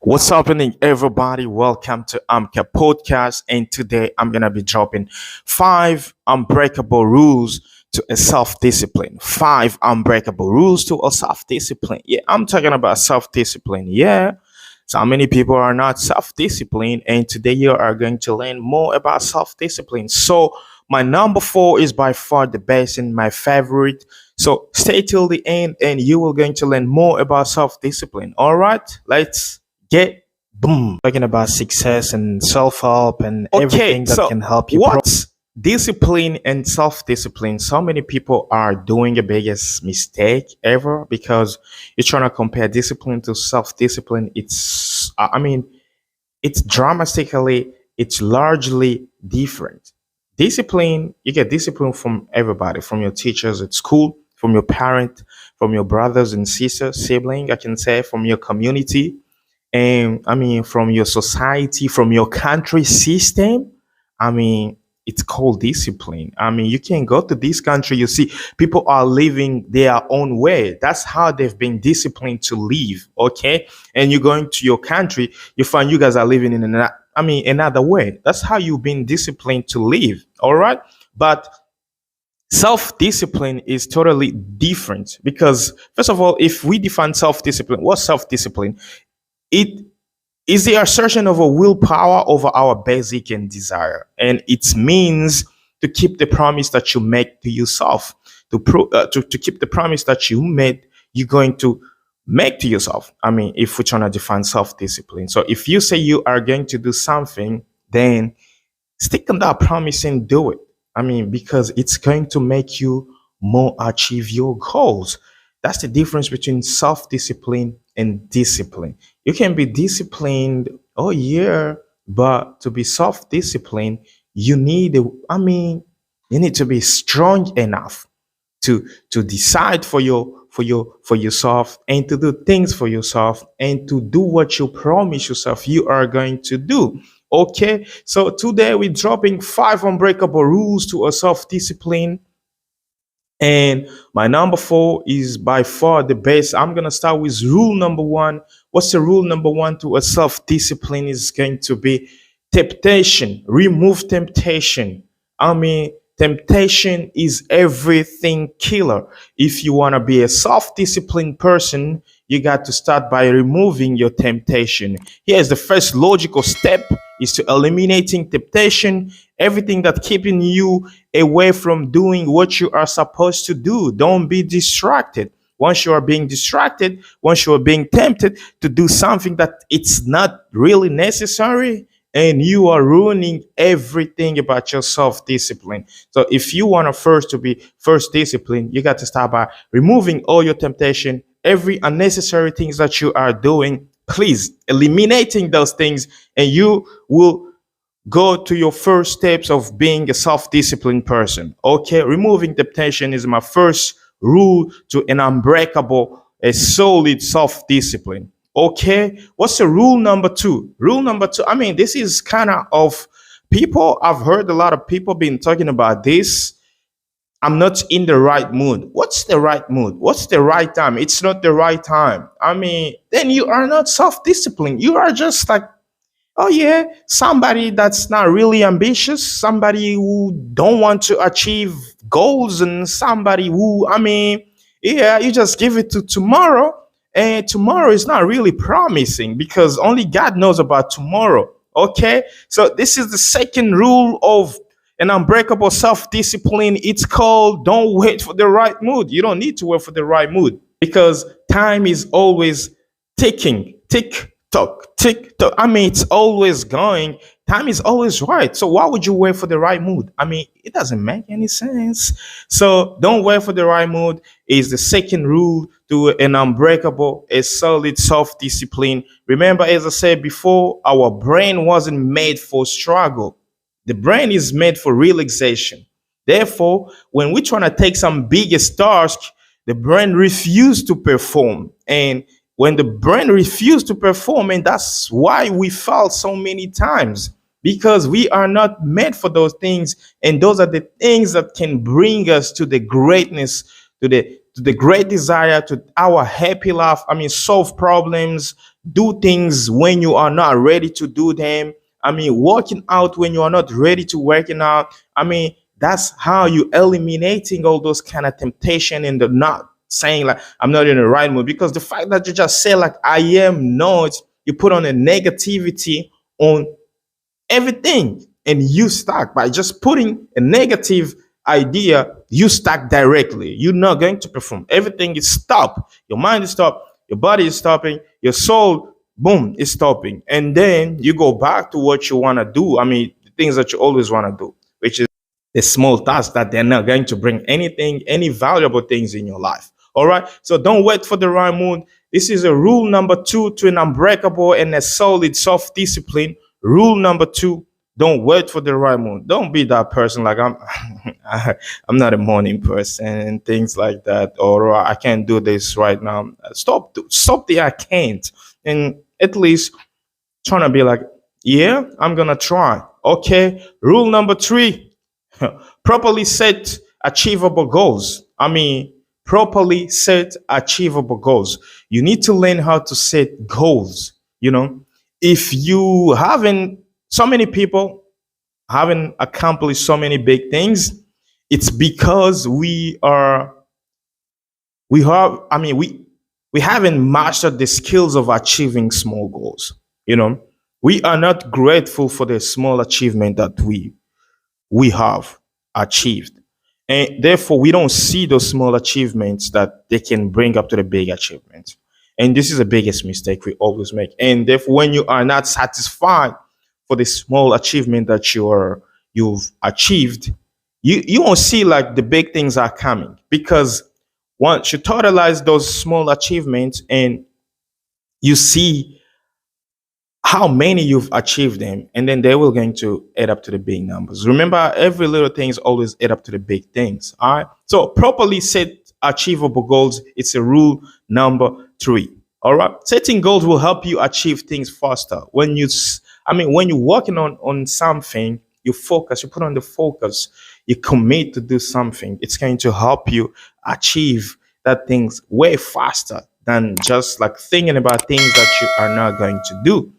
What's happening, everybody? Welcome to Amka Podcast. And today I'm gonna be dropping 5 unbreakable rules to a self-discipline. 5 unbreakable rules to a self-discipline. Yeah, I'm talking about self-discipline. Yeah. So many people are not self-disciplined, and today you are going to learn more about self-discipline. So my number 4 is by far the best and my favorite. So stay till the end, and you will going to learn more about self-discipline. All right, let's get boom talking about success and self-help and everything that can help you what's discipline and self-discipline. So many people are doing the biggest mistake ever because you're trying to compare discipline to self-discipline. It's dramatically, it's largely different. Discipline, you get discipline from everybody, from your teachers at school, from your parent, from your brothers and sisters, sibling, I can say, from your community, and from your society, from your country system. I mean, it's called discipline. You can go to this country, you see people are living their own way. That's how they've been disciplined to live. Okay. And you're going to your country, you find you guys are living in another way. That's how you've been disciplined to live. All right. But self-discipline is totally different because, first of all, if we define self-discipline, what's self-discipline? It is the assertion of a willpower over our basic and desire, and it means to keep the promise that you make to yourself, to keep the promise that you made, you're going to make to yourself. If we're trying to define self-discipline, so if you say you are going to do something, then stick on that promise and do it. Because it's going to make you more achieve your goals. That's the difference between self-discipline and discipline. You can be disciplined all year, but to be self-disciplined, you need you need to be strong enough to decide for yourself, and to do things for yourself, and to do what you promise yourself you are going to do. Okay, so today we're dropping 5 unbreakable rules to a self-discipline, and my number 4 is by far the best. I'm going to start with rule number 1. What's the rule number 1 to a self discipline? Is going to be temptation. Remove temptation. Temptation is everything killer. If you want to be a self disciplined person, you got to start by removing your temptation. Here's the first logical step is to eliminating temptation, everything that keeping you away from doing what you are supposed to do. Don't be distracted. Once you are being distracted, once you are being tempted to do something that it's not really necessary, and you are ruining everything about your self-discipline. So if you want to first discipline, you got to start by removing all your temptation, every unnecessary things that you are doing. Please eliminating those things, and you will go to your first steps of being a self-disciplined person. Okay, removing temptation is my first rule to an unbreakable, a solid self-discipline. Okay, what's the rule number 2? Rule number 2, this is kind of people, I've heard a lot of people been talking about this. I'm not in the right mood. What's the right mood? What's the right time? It's not the right time. Then you are not self-disciplined. You are just like, oh yeah, somebody that's not really ambitious, somebody who don't want to achieve goals, and somebody who, you just give it to tomorrow, and tomorrow is not really promising because only God knows about tomorrow. Okay, so this is the second rule of an unbreakable self-discipline. It's called don't wait for the right mood. You don't need to wait for the right mood because time is always ticking, tick tock, tick tock. It's always going. Time is always right. So why would you wait for the right mood? It doesn't make any sense. So don't wait for the right mood is the second rule to an unbreakable, a solid self-discipline. Remember, as I said before, our brain wasn't made for struggle. The brain is made for relaxation. Therefore, when we're trying to take some biggest task, the brain refuses to perform. And when the brain refuses to perform, and that's why we fail so many times, because we are not made for those things. And those are the things that can bring us to the greatness, to the the great desire, to our happy life. I mean, solve problems, do things when you are not ready to do them. I mean, working out when you are not ready to working out. I mean, that's how you eliminating all those kind of temptation and the not saying like I'm not in the right mood, because the fact that you just say like I am not, you put on a negativity on everything, and you stuck by just putting a negative idea. You stuck directly, you're not going to perform. Everything is stopped, your mind is stopped, your body is stopping, your soul, boom, is stopping. And then you go back to what you want to do. I mean, the things that you always want to do, which is the small tasks that they're not going to bring anything, any valuable things in your life. All right, so don't wait for the right mood. This is a rule number 2 to an unbreakable and a solid self-discipline. Rule number 2: don't wait for the right mood. Don't be that person like I'm. I'm not a morning person and things like that, or I can't do this right now. Stop the I can't, and at least trying to be like, yeah, I'm gonna try. Okay. Rule number 3: properly set achievable goals. I mean, properly set achievable goals. You need to learn how to set goals. You know, if you haven't, so many people haven't accomplished so many big things, it's because we have, I mean, we haven't mastered the skills of achieving small goals. You know, we are not grateful for the small achievement that we have achieved. And therefore, we don't see those small achievements that they can bring up to the big achievements. And this is the biggest mistake we always make. And therefore, when you are not satisfied for the small achievement that you've achieved, you won't see like the big things are coming. Because once you totalize those small achievements and you see how many you've achieved them, and then they will going to add up to the big numbers. Remember, every little things always add up to the big things. All right, so properly set achievable goals, it's a rule number 3. All right, setting goals will help you achieve things faster. When you're working on something, you focus, you put on the focus, you commit to do something, it's going to help you achieve that things way faster than just like thinking about things that you are not going to do.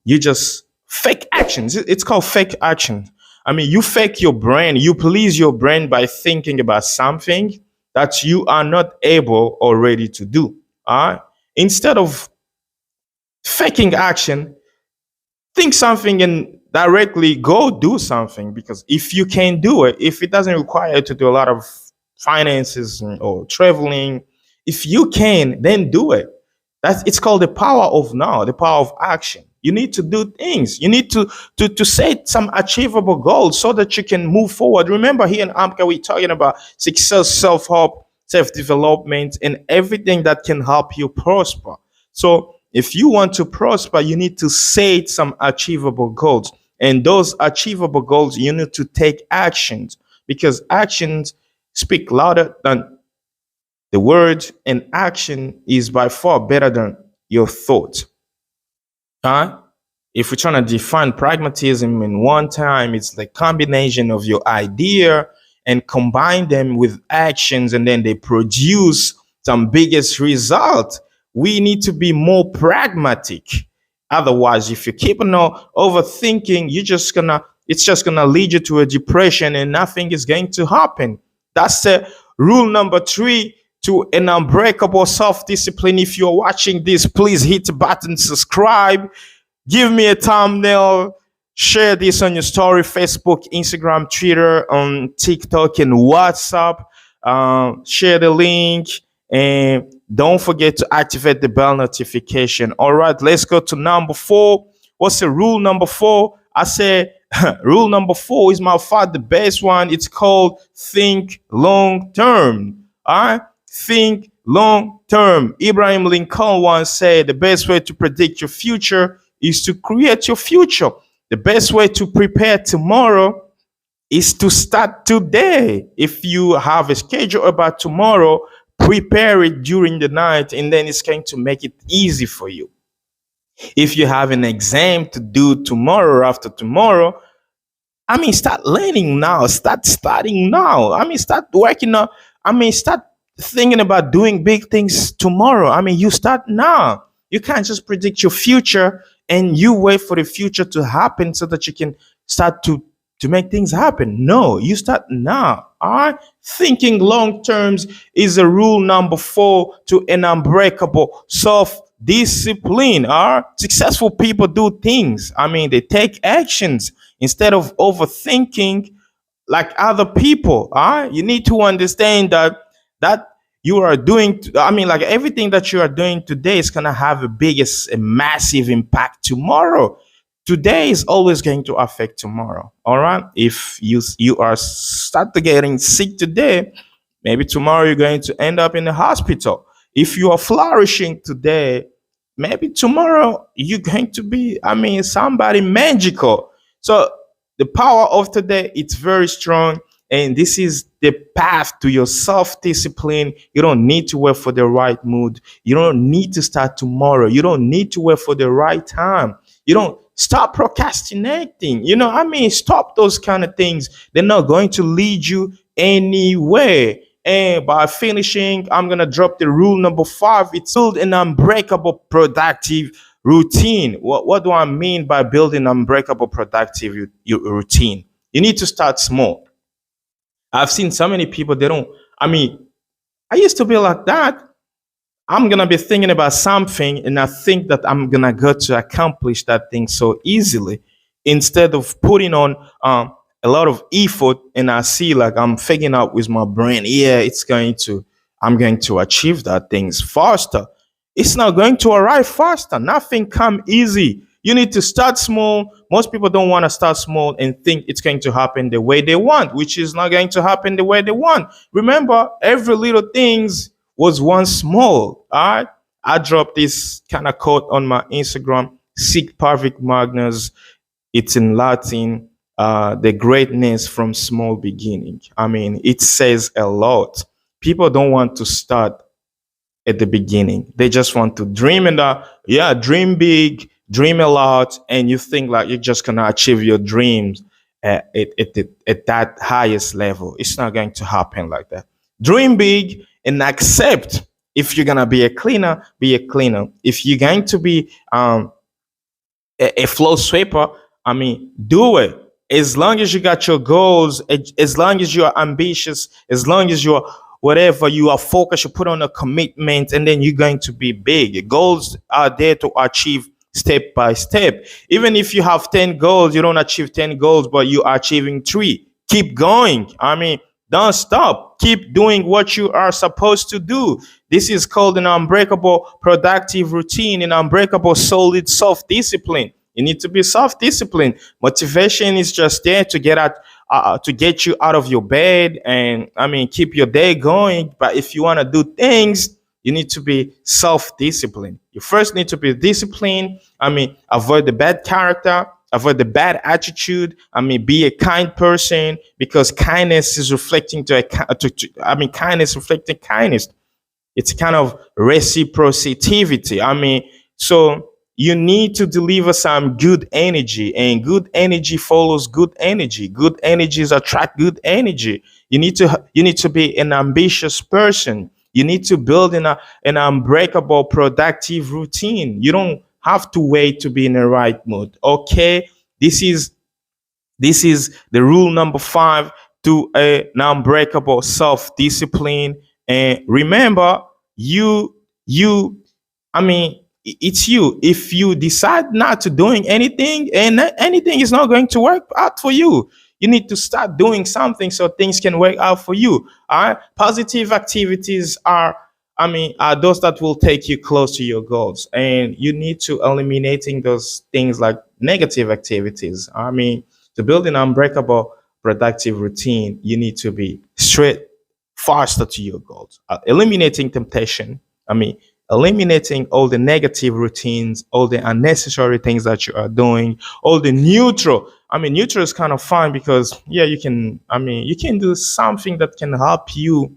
You just fake actions. It's called fake action. I mean, you fake your brain, you please your brain by thinking about something that you are not able or ready to do. All right, instead of faking action, think something and directly go do something. Because if you can do it, if it doesn't require you to do a lot of finances or traveling, if you can, then do it. It's called the power of now, the power of action. You need to do things. You need to set some achievable goals so that you can move forward. Remember, here in AMCA, we're talking about success, self-help, self-development, and everything that can help you prosper. So if you want to prosper, you need to set some achievable goals. And those achievable goals, you need to take actions, because actions speak louder than the word, and action is by far better than your thought. Huh? If we're trying to define pragmatism in one time, it's the combination of your idea and combine them with actions, and then they produce some biggest result. We need to be more pragmatic. Otherwise, if you keep on overthinking, it's just gonna lead you to a depression, and nothing is going to happen. That's rule number 3 to an unbreakable self-discipline. If you're watching this, please hit the button, subscribe, give me a thumbnail, share this on your story, Facebook, Instagram, Twitter, on TikTok, and WhatsApp. Share the link, and don't forget to activate the bell notification. All right, let's go to number 4. What's the rule number 4? I said rule number 4 is my far the best one. It's called think long term. All right, think long term. Abraham Lincoln once said the best way to predict your future is to create your future. The best way to prepare tomorrow is to start today. If you have a schedule about tomorrow, prepare it during the night, and then it's going to make it easy for you. If you have an exam to do tomorrow or after tomorrow, start learning now, start studying now. Start working on, start thinking about doing big things tomorrow. I mean, you start now. You can't just predict your future and you wait for the future to happen so that you can start to make things happen. No, you start now. All right. Thinking long terms is a rule number 4 to an unbreakable self discipline. All right. Successful people do things. I mean, they take actions instead of overthinking like other people. All right, you need to understand that you are doing. I mean, like everything that you are doing today is gonna have a massive impact tomorrow. Today is always going to affect tomorrow. All right, if you are start to getting sick today, maybe tomorrow you're going to end up in the hospital. If you are flourishing today, maybe tomorrow you're going to be, I mean, somebody magical. So the power of today, it's very strong. And this is the path to your self-discipline. You don't need to wait for the right mood. You don't need to start tomorrow. You don't need to wait for the right time. You don't stop procrastinating. I mean, stop those kind of things. They're not going to lead you anywhere. And by finishing, I'm going to drop the rule number 5. It's build an unbreakable productive routine. What do I mean by building unbreakable productive routine? You need to start small. I've seen so many people, they don't, I mean, I used to be like that. I'm gonna be thinking about something and I think that I'm gonna go to accomplish that thing so easily instead of putting on a lot of effort, and I see like I'm figuring out with my brain, yeah, I'm going to achieve that things faster. It's not going to arrive faster. Nothing come easy. You need to start small. Most people don't want to start small and think it's going to happen the way they want, which is not going to happen the way they want. Remember, every little things was once small. All right. I dropped this kind of quote on my Instagram, Sic Parvic Magnus. It's in Latin, the greatness from small beginning. I mean, it says a lot. People don't want to start at the beginning. They just want to dream dream big, dream a lot, and you think like you're just gonna achieve your dreams at that highest level. It's not going to happen like that. Dream big and accept. If you're gonna be a cleaner, be a cleaner. If you're going to be a flow sweeper, I mean, do it. As long as you got your goals, as long as you're ambitious, as long as you're whatever you are focused, you put on a commitment, and then you're going to be big. Goals are there to achieve step by step. Even if you have 10 goals, you don't achieve 10 goals, but you are achieving 3. Keep going. I mean, don't stop. Keep doing what you are supposed to do. This is called an unbreakable productive routine, an unbreakable solid self-discipline. You need to be self-disciplined. Motivation is just there to get you out of your bed and I mean keep your day going. But if you want to do things, you need to be self-disciplined. You first need to be disciplined. I mean, avoid the bad character, avoid the bad attitude. I mean, be a kind person because kindness is reflecting kindness reflecting kindness. It's kind of reciprocity. I mean, so you need to deliver some good energy, and good energy follows good energy. Good energies attract good energy. You need to be an ambitious person. You need to build an unbreakable productive routine. You don't have to wait to be in the right mood. Okay, this is the rule number 5 to an unbreakable self-discipline. And remember, you I mean, it's you. If you decide not to doing anything, and anything is not going to work out for you, you need to start doing something so things can work out for you. All right. Positive activities are those that will take you close to your goals, and you need to eliminating those things like negative activities. I mean, to build an unbreakable productive routine, you need to be straight faster to your goals. Eliminating temptation. I mean, eliminating all the negative routines, all the unnecessary things that you are doing, all the neutral. I mean, neutral is kind of fun because yeah, you can do something that can help you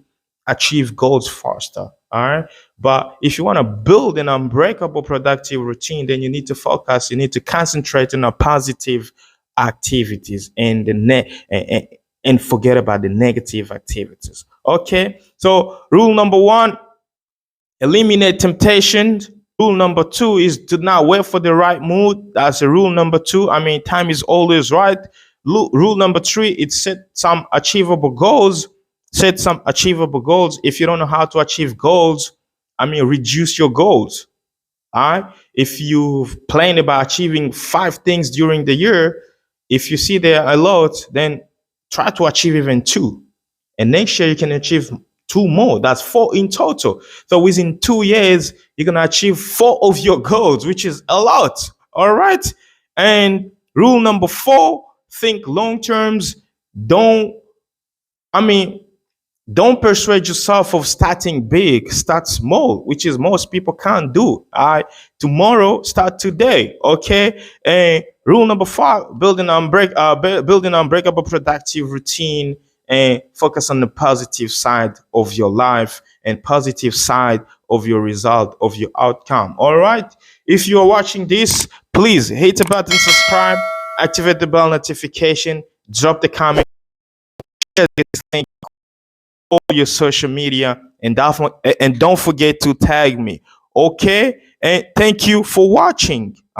achieve goals faster. All right. But if you want to build an unbreakable productive routine, then you need to focus, you need to concentrate on a positive activities and and forget about the negative activities. Okay. So rule number one, eliminate temptation. Rule number two is do not wait for the right mood. That's a rule number two. I mean, time is always right. Rule number three is set some achievable goals. Set some achievable goals. If you don't know how to achieve goals, I mean, reduce your goals. All right. If you plan about achieving five things during the year, if you see there a lot, then try to achieve even two. And next year you can achieve two more. That's four in total. So within 2 years, you're gonna achieve four of your goals, which is a lot. All right. And rule number four, think long terms. Don't, I mean, don't persuade yourself of starting big. Start small, which is most people can't do. All right. Tomorrow, start today. Okay. And rule number five, building unbreakable productive routine and focus on the positive side of your life and positive side of your result, of your outcome. All right. If you are watching this, please hit the button, subscribe, activate the bell notification, drop the comment, share this link all your social media, and don't forget to tag me. Okay, and thank you for watching.